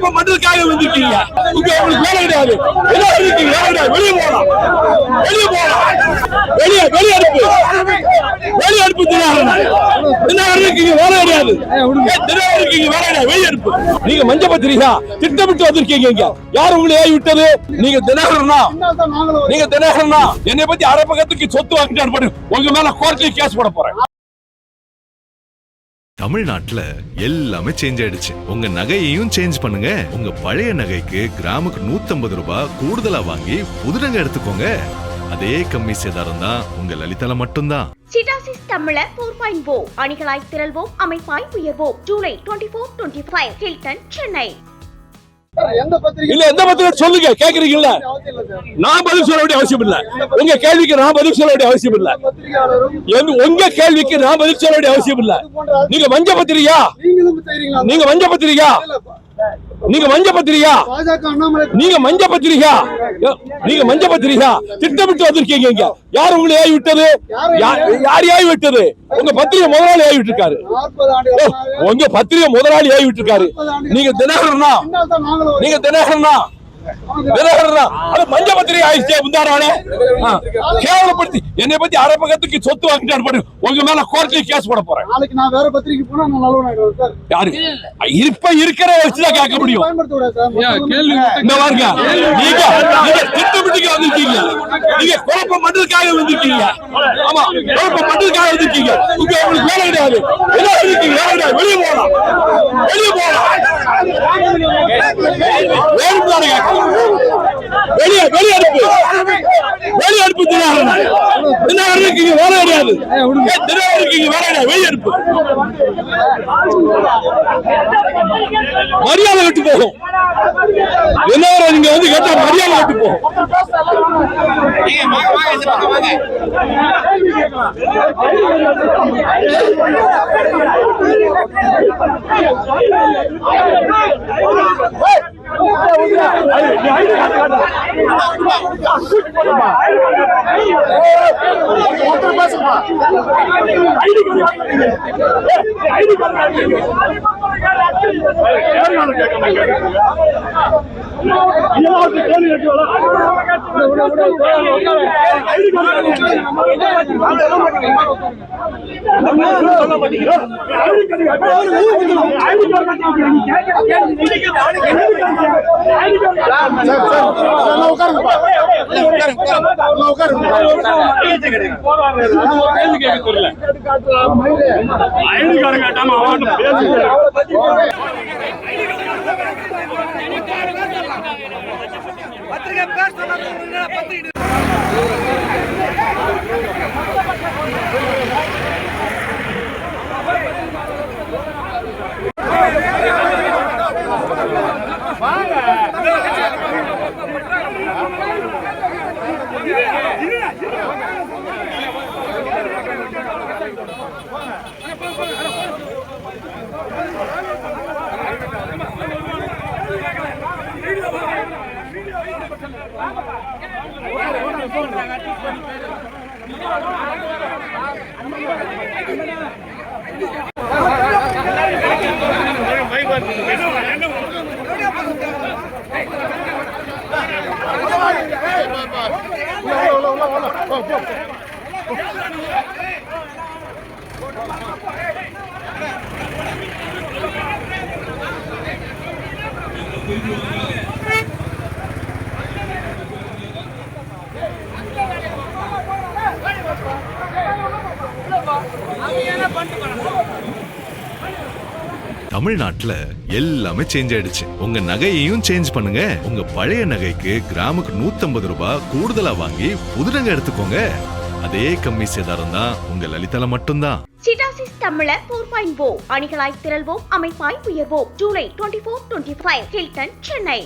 குழப்பம் பண்றதுக்காக வந்திருக்கீங்க. இங்க உங்களுக்கு வேலை கிடையாது. வெளியே போகலாம், வெளியே போகலாம், வெளியே அனுப்பு, வெளியே அனுப்பு. தினகரன் இருக்கீங்க, வேலை கிடையாது. தினகரன் இருக்கீங்க, வேலை கிடையாது, வெளியே அனுப்பு. நீங்க மஞ்ச பத்திரிகா திட்டமிட்டு வந்திருக்கீங்க. இங்க யார் உங்களை ஏவி விட்டது? நீங்க தினகரனா? நீங்க தினகரனா? என்னை பத்தி அரை பக்கத்துக்கு சொத்து வாங்கிட்டு உங்க மேல கோர்ட்ல கேஸ் போட போறேன். தமிழ்நாட்டுல எல்லாமே சேஞ்ச் ஆயிடுச்சு. உங்க நகையையும் சேஞ்ச் பண்ணுங்க. உங்க பழைய நகைக்கு கிராமுக்கு 150 ரூபாய் கூடுதலா வாங்கி புது நகை எடுத்துக்கோங்க. அதே கம்மி சேதாரம் தான் உங்க லலிதால மட்டும்தான். சிட்டாசிஸ் தமிழர் 4.0 அணிகளாய் திரள்வோம், அமைப்பாய் உயர்வோம். ஜூலை 24-25 ஹில்டன், சென்னை. எந்த பத்திரிகை சொல்லுங்க, கேக்குறீங்கல்ல? நான் பதில் சொல்ல வேண்டிய அவசியம் இல்ல. உங்க கேள்விக்கு நான் பதில் சொல்ல வேண்டிய அவசியம் இல்ல. உங்க கேள்விக்கு நான் பதில் சொல்ல வேண்டிய அவசியம் இல்ல. நீங்க மஞ்ச பத்திரிகா, நீங்க மஞ்ச பத்திரிகா, நீங்க மஞ்ச பத்திரிகா, நீங்க மஞ்ச பத்திரிகா, நீங்க மஞ்ச பத்திரிகா திட்டமிட்டு வந்திருக்கீங்க. இங்க யார் உங்களை ஏவி விட்டது? யார் ஏவி விட்டது? உங்க பத்திரிகை முதலாளி ஏவி விட்டுருக்காரு. உங்க பத்திரிகை முதலாளி ஏவி விட்டுருக்காரு. நீங்க தினகரனா? நீங்க தினகரனா? மஞ்ச பத்திரிகை ஆயிடுச்சு. முந்தாரானே கேவலப்படுத்தி என்னை பத்தி அரை பக்கத்துக்கு சொத்து வாங்கிட்டு உங்க மேல கோர்ட்ல கேஸ் போட போறேன். யாரு இப்ப இருக்கிற வச்சுதான் கேட்க முடியும். நீங்க திட்டமிட்டு வந்திருக்கீங்க. நீங்க குழப்பம் பண்றதுக்காக வந்திருக்கீங்க. ஆமா, குழப்பம் பண்றதுக்காக வந்திருக்கீங்க. இங்க உங்களுக்கு வேலை கிடையாது. வெளியே போகலாம், வெளியே போகலாம், வெளியே அனுப்பு, வெளியே அனுப்பு. தினகரன் இருக்கீங்க, வேலை கிடையாது. தினகரன் இருக்கீங்க, வேலை கிடையாது, வெளியே அனுப்பு. மரியாதை விட்டு போகும். தினகரன் நீங்க வந்து கேட்டா மரியாதை விட்டு போகும். தமிழ்நாட்டுல எல்லாமே சேஞ்ச் ஆயிடுச்சு. உங்க நகையையும் சேஞ்ச் பண்ணுங்க. உங்க பழைய நகைக்கு கிராமுக்கு 150 ரூபாய் கூடுதலா வாங்கி புது நகை எடுத்துக்கோங்க. அதே கம்மி சேதாரம் தான் உங்க லலிதால மட்டும்தான். சிட்டாசிஸ் தமிழர் 4.0 அணிகளாய் திரள்வோம், அமைப்பாய் உயர்வோம். ஜூலை 24-25 ஹில்டன், சென்னை.